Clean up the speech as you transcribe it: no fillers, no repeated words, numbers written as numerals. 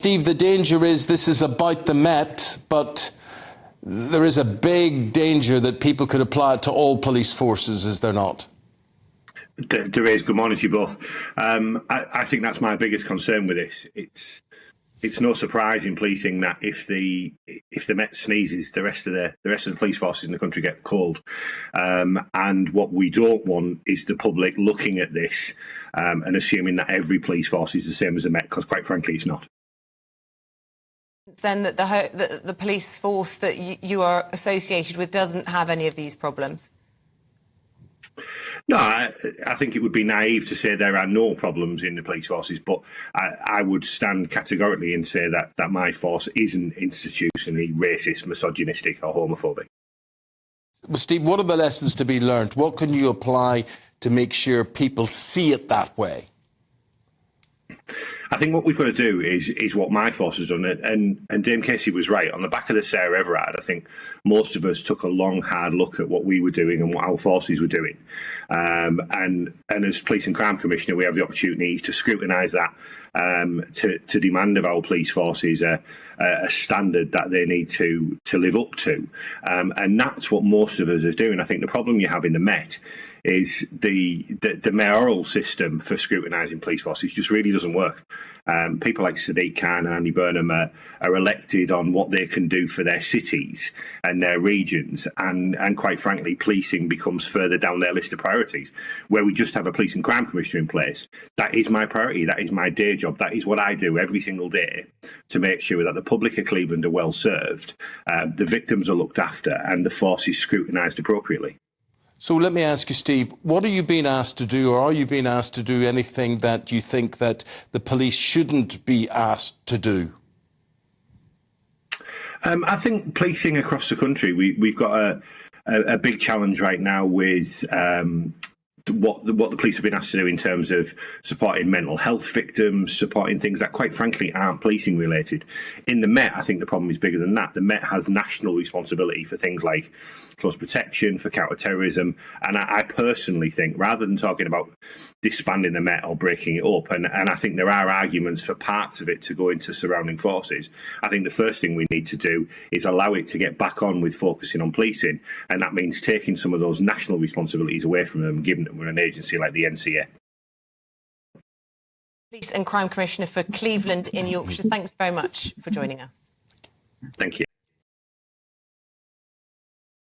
Steve, the danger is this is about the Met, but there is a big danger that people could apply it to all police forces, is there not? There is. Good morning to you both. I think that's my biggest concern with this. It's no surprise in policing that if the Met sneezes, the rest of the police forces in the country get cold. And what we don't want is the public looking at this and assuming that every police force is the same as the Met, because quite frankly, it's not. Then that the police force that you are associated with doesn't have any of these problems? No, I think it would be naive to say there are no problems in the police forces, but I would stand categorically and say that my force isn't institutionally racist, misogynistic or homophobic. Well, Steve, what are the lessons to be learned? What can you apply to make sure people see it that way? I think what we've got to do is what my force has done, and Dame Casey was right. On the back of the Sarah Everard, I think most of us took a long, hard look at what we were doing and what our forces were doing. And as Police and Crime Commissioner, we have the opportunity to scrutinise that, to demand of our police forces a standard that they need to live up to. And that's what most of us are doing. I think the problem you have in the Met is the mayoral system for scrutinising police forces just really doesn't work. People like Sadiq Khan and Andy Burnham are elected on what they can do for their cities and their regions, and quite frankly, policing becomes further down their list of priorities. Where we just have a police and crime commissioner in place, that is my priority, that is my day job, that is what I do every single day to make sure that the public of Cleveland are well served, the victims are looked after, and the force is scrutinised appropriately. So let me ask you, Steve, what are you being asked to do, or are you being asked to do anything that you think that the police shouldn't be asked to do? I think policing across the country, we've got a big challenge right now with what the police have been asked to do in terms of supporting mental health victims, supporting things that quite frankly aren't policing related. In the Met, I think the problem is bigger than that. The Met has national responsibility for things like close protection, for counter-terrorism, and I personally think, rather than talking about disbanding the Met or breaking it up, and I think there are arguments for parts of it to go into surrounding forces, I think the first thing we need to do is allow it to get back on with focusing on policing, and that means taking some of those national responsibilities away from them and giving them an agency like the NCA. Police and Crime Commissioner for Cleveland in Yorkshire, thanks very much for joining us. Thank you.